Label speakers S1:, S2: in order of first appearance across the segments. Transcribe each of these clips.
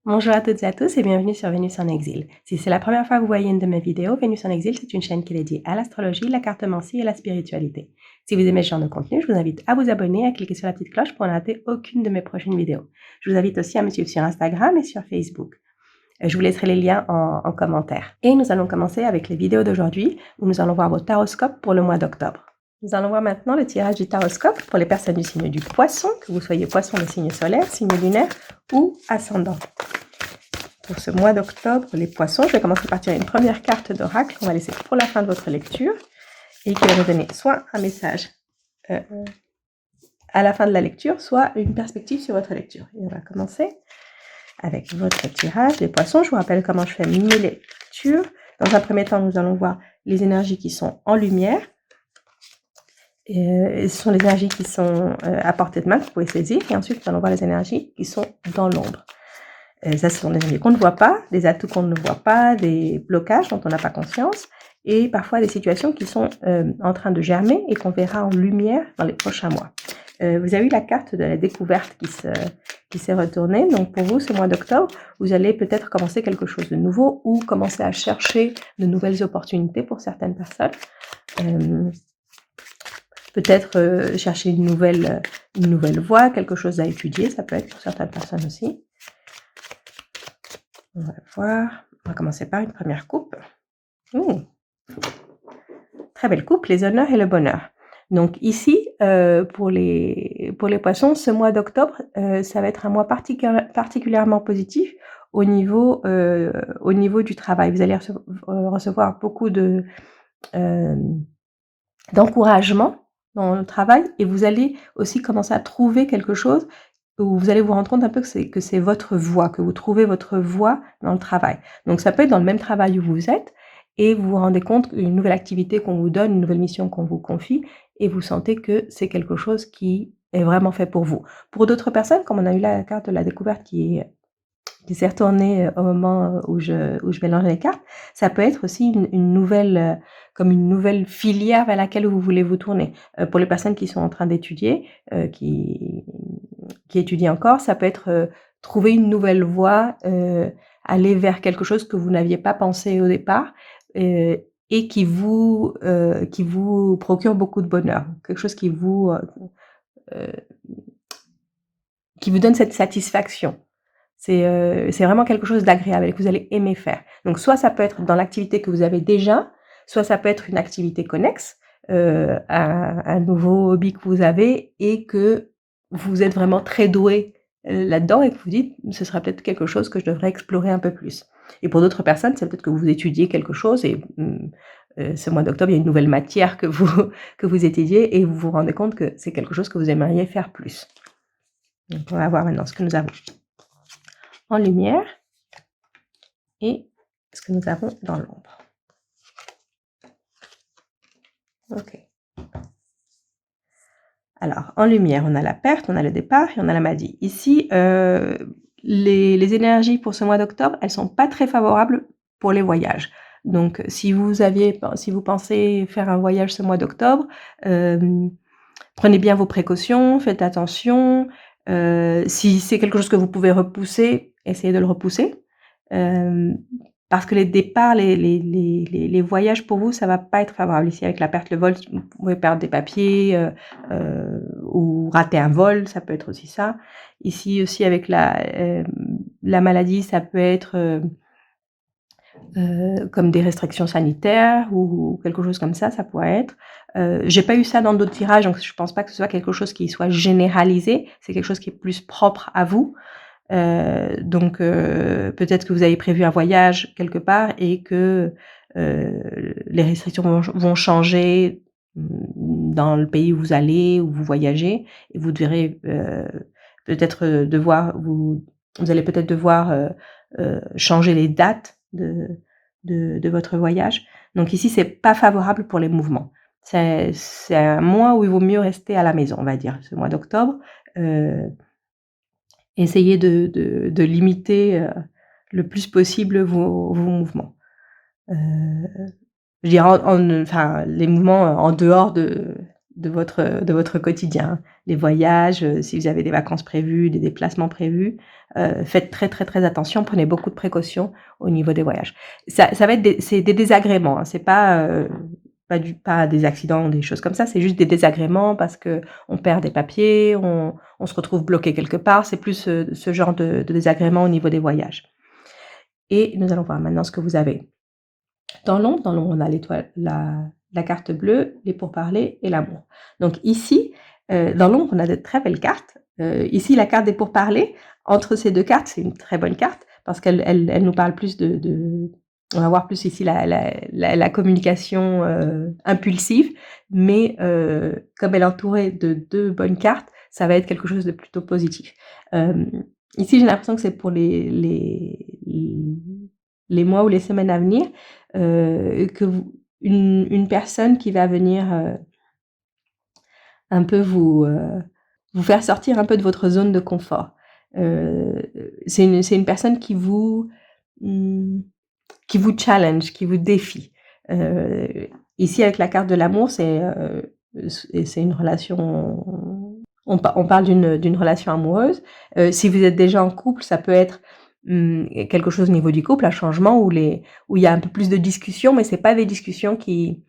S1: Bonjour à toutes et à tous et bienvenue sur Vénus en exil. Si c'est la première fois que vous voyez une de mes vidéos, Vénus en exil, c'est une chaîne qui est dédiée à l'astrologie, la cartomancie et la spiritualité. Si vous aimez ce genre de contenu, je vous invite à vous abonner et à cliquer sur la petite cloche pour ne rater aucune de mes prochaines vidéos. Je vous invite aussi à me suivre sur Instagram et sur Facebook. Je vous laisserai les liens en commentaire. Et nous allons commencer avec les vidéos d'aujourd'hui où nous allons voir vos taroscopes pour le mois d'octobre. Nous allons voir maintenant le tirage du taroscope pour les personnes du signe du poisson, que vous soyez poisson de signe solaire, signe lunaire ou ascendant. Pour ce mois d'octobre, les poissons, je vais commencer par tirer une première carte d'oracle qu'on va laisser pour la fin de votre lecture et qui va nous donner soit un message à la fin de la lecture, soit une perspective sur votre lecture. Et on va commencer avec votre tirage des poissons. Je vous rappelle comment je fais mes lectures. Dans un premier temps, nous allons voir les énergies qui sont en lumière. Et ce sont les énergies qui sont à portée de main, que vous pouvez saisir. Et ensuite, nous allons voir les énergies qui sont dans l'ombre. Ça, ce sont des énergies qu'on ne voit pas, des atouts qu'on ne voit pas, des blocages dont on n'a pas conscience, et parfois des situations qui sont en train de germer et qu'on verra en lumière dans les prochains mois. Vous avez eu la carte de la découverte qui s'est retournée. Donc pour vous, ce mois d'octobre, vous allez peut-être commencer quelque chose de nouveau ou commencer à chercher de nouvelles opportunités pour certaines personnes. Peut-être chercher une nouvelle voie, quelque chose à étudier, ça peut être pour certaines personnes aussi. On va voir. On va commencer par une première coupe. Très belle coupe, les honneurs et le bonheur. Donc ici, pour les poissons, ce mois d'octobre, ça va être un mois particulièrement positif au niveau du travail. Vous allez recevoir beaucoup d'encouragement dans le travail et vous allez aussi commencer à trouver quelque chose où vous allez vous rendre compte un peu que c'est votre voie, que vous trouvez votre voie dans le travail. Donc ça peut être dans le même travail où vous êtes et vous vous rendez compte qu'une nouvelle activité qu'on vous donne, une nouvelle mission qu'on vous confie et vous sentez que c'est quelque chose qui est vraiment fait pour vous. Pour d'autres personnes, comme on a eu la carte de la découverte qui s'est retournée au moment où je mélange les cartes, ça peut être aussi une nouvelle comme une nouvelle filière vers laquelle vous voulez vous tourner. Pour les personnes qui sont en train d'étudier, qui étudient encore, ça peut être trouver une nouvelle voie, aller vers quelque chose que vous n'aviez pas pensé au départ et qui vous procure beaucoup de bonheur. Quelque chose qui vous donne cette satisfaction. C'est vraiment quelque chose d'agréable et que vous allez aimer faire. Donc soit ça peut être dans l'activité que vous avez déjà, soit ça peut être une activité connexe, un nouveau hobby que vous avez et que vous êtes vraiment très doué là-dedans et que vous dites: «Ce serait peut-être quelque chose que je devrais explorer un peu plus». Et pour d'autres personnes, c'est peut-être que vous étudiez quelque chose et ce mois d'octobre, il y a une nouvelle matière que vous étudiez et vous vous rendez compte que c'est quelque chose que vous aimeriez faire plus. Donc on va voir maintenant ce que nous avons en lumière et ce que nous avons dans l'ombre. Ok. Alors, en lumière, on a la perte, on a le départ et on a la maladie. Ici, les énergies pour ce mois d'octobre, elles sont pas très favorables pour les voyages. Donc, si vous pensez faire un voyage ce mois d'octobre, prenez bien vos précautions, faites attention. Si c'est quelque chose que vous pouvez repousser, essayez de le repousser. Parce que les départs, les voyages pour vous, ça va pas être favorable. Ici, avec la perte, le vol, vous pouvez perdre des papiers ou rater un vol, ça peut être aussi ça. Ici aussi, avec la maladie, ça peut être comme des restrictions sanitaires ou quelque chose comme ça pourrait être. J'ai pas eu ça dans d'autres tirages, donc je pense pas que ce soit quelque chose qui soit généralisé. C'est quelque chose qui est plus propre à vous. Donc peut-être que vous avez prévu un voyage quelque part et que les restrictions vont changer dans le pays où vous allez, où vous voyagez, et vous devrez peut-être vous allez peut-être devoir changer les dates de votre voyage. Donc ici, c'est pas favorable pour les mouvements. C'est un mois où il vaut mieux rester à la maison, on va dire, ce mois d'octobre. Essayez de limiter le plus possible vos mouvements. Je dirais enfin les mouvements en dehors de votre quotidien. Les voyages, si vous avez des vacances prévues, des déplacements prévus, faites très, très, très attention, prenez beaucoup de précautions au niveau des voyages. Ça va être c'est des désagréments, hein, c'est pas des accidents ou des choses comme ça, c'est juste des désagréments parce qu'on perd des papiers, on se retrouve bloqué quelque part, c'est plus ce genre de désagréments au niveau des voyages. Et nous allons voir maintenant ce que vous avez. Dans l'ombre, on a l'étoile, la carte bleue, les pourparlers et l'amour. Donc ici, dans l'ombre, on a de très belles cartes. Ici, la carte des pourparlers, entre ces deux cartes, c'est une très bonne carte parce qu'elle nous parle plus on va voir plus ici la communication impulsive, mais comme elle est entourée de 2 bonnes cartes, ça va être quelque chose de plutôt positif. Ici, j'ai l'impression que c'est pour les mois ou les semaines à venir, que une personne qui va venir un peu vous faire sortir un peu de votre zone de confort. C'est une personne qui vous challenge, qui vous défie. Ici, avec la carte de l'amour, c'est une relation. On parle d'une relation amoureuse. Si vous êtes déjà en couple, ça peut être quelque chose au niveau du couple, un changement où il y a un peu plus de discussions, mais c'est pas des discussions qui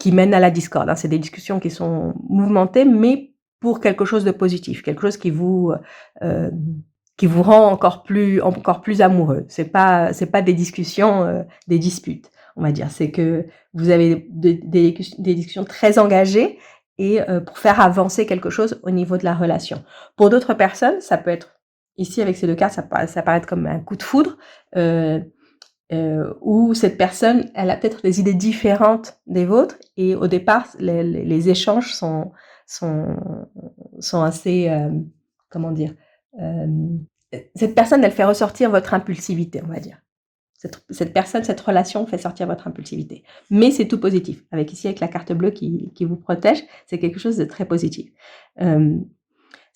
S1: mènent à la discorde, hein. C'est des discussions qui sont mouvementées, mais pour quelque chose de positif, quelque chose qui vous rend encore plus amoureux. C'est pas des discussions, des disputes, on va dire. C'est que vous avez des discussions très engagées et pour faire avancer quelque chose au niveau de la relation. Pour d'autres personnes, ça peut être, ici avec ces deux cartes, ça paraît être comme un coup de foudre, où cette personne, elle a peut-être des idées différentes des vôtres et au départ, les échanges sont assez, comment dire, cette personne, elle fait ressortir votre impulsivité, on va dire. Cette relation fait sortir votre impulsivité. Mais c'est tout positif. Avec la carte bleue qui vous protège, c'est quelque chose de très positif.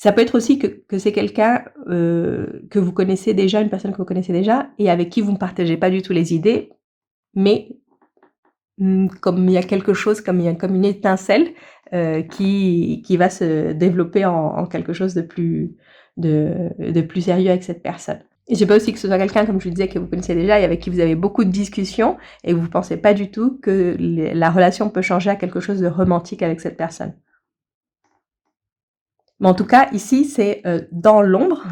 S1: Ça peut être aussi que c'est quelqu'un que vous connaissez déjà, une personne que vous connaissez déjà, et avec qui vous ne partagez pas du tout les idées, mais comme il y a quelque chose, comme une étincelle qui va se développer en quelque chose de plus sérieux avec cette personne. Et je sais pas aussi que ce soit quelqu'un, comme je vous disais, que vous connaissez déjà et avec qui vous avez beaucoup de discussions et vous ne pensez pas du tout que la relation peut changer à quelque chose de romantique avec cette personne. Mais en tout cas, ici, c'est dans l'ombre.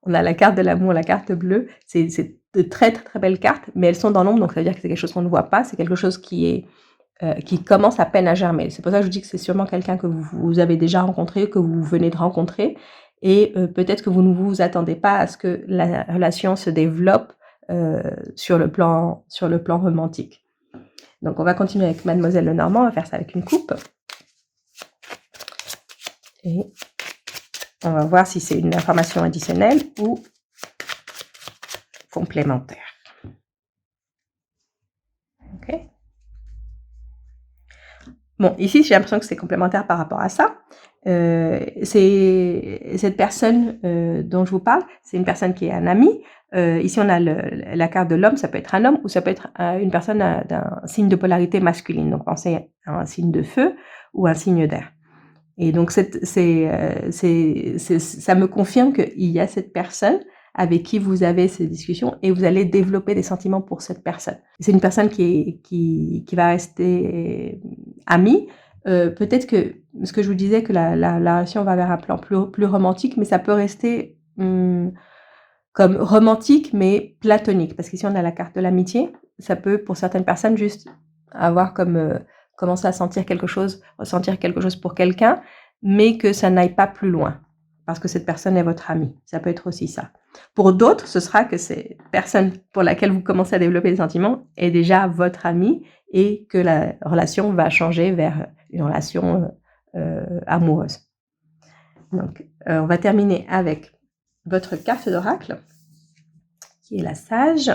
S1: On a la carte de l'amour, la carte bleue. C'est de très, très, très belles cartes, mais elles sont dans l'ombre, donc ça veut dire que c'est quelque chose qu'on ne voit pas. C'est quelque chose qui commence à peine à germer. C'est pour ça que je vous dis que c'est sûrement quelqu'un que vous avez déjà rencontré, que vous venez de rencontrer. Et peut-être que vous ne vous attendez pas à ce que la relation se développe sur le plan romantique. Donc, on va continuer avec Mademoiselle Lenormand. On va faire ça avec une coupe. Et on va voir si c'est une information additionnelle ou complémentaire. Ok. Bon, ici, j'ai l'impression que c'est complémentaire par rapport à ça. C'est cette personne dont je vous parle, c'est une personne qui est un ami. Ici, on a la carte de l'homme, ça peut être un homme ou ça peut être une personne d'un signe de polarité masculine. Donc, pensez à un signe de feu ou un signe d'air. Et donc, ça me confirme qu'il y a cette personne avec qui vous avez ces discussions et vous allez développer des sentiments pour cette personne. C'est une personne qui va rester amie. Peut-être que, ce que je vous disais, que la relation va vers un plan plus romantique, mais ça peut rester comme romantique, mais platonique. Parce qu'ici, on a la carte de l'amitié. Ça peut, pour certaines personnes, juste avoir comme commencer à ressentir quelque chose pour quelqu'un, mais que ça n'aille pas plus loin, parce que cette personne est votre amie. Ça peut être aussi ça. Pour d'autres, ce sera que cette personne pour laquelle vous commencez à développer des sentiments est déjà votre amie et que la relation va changer vers une relation amoureuse. Donc, on va terminer avec votre carte d'oracle, qui est la sage,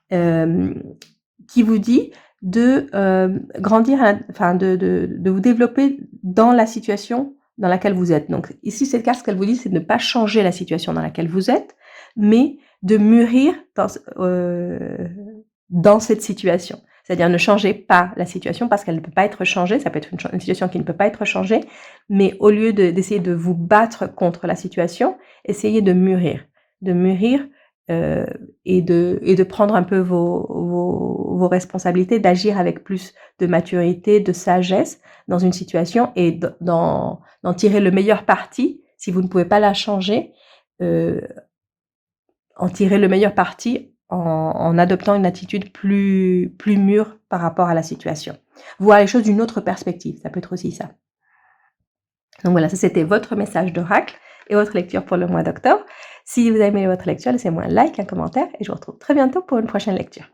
S1: qui vous dit de grandir, de vous développer dans la situation dans laquelle vous êtes. Donc ici, cette carte, ce qu'elle vous dit, c'est de ne pas changer la situation dans laquelle vous êtes, mais de mûrir dans cette situation. C'est-à-dire ne changez pas la situation parce qu'elle ne peut pas être changée, ça peut être une situation qui ne peut pas être changée, mais au lieu d'essayer de vous battre contre la situation, essayez de mûrir, heu et de prendre un peu vos responsabilités, d'agir avec plus de maturité, de sagesse dans une situation et d'en tirer le meilleur parti. Si vous ne pouvez pas la changer, heu, en tirer le meilleur parti en adoptant une attitude plus mûre par rapport à la situation. Voir les choses d'une autre perspective, ça peut être aussi ça. Donc voilà, ça c'était votre message d'oracle et votre lecture pour le mois d'octobre. Si vous avez aimé votre lecture, laissez-moi un like, un commentaire et je vous retrouve très bientôt pour une prochaine lecture.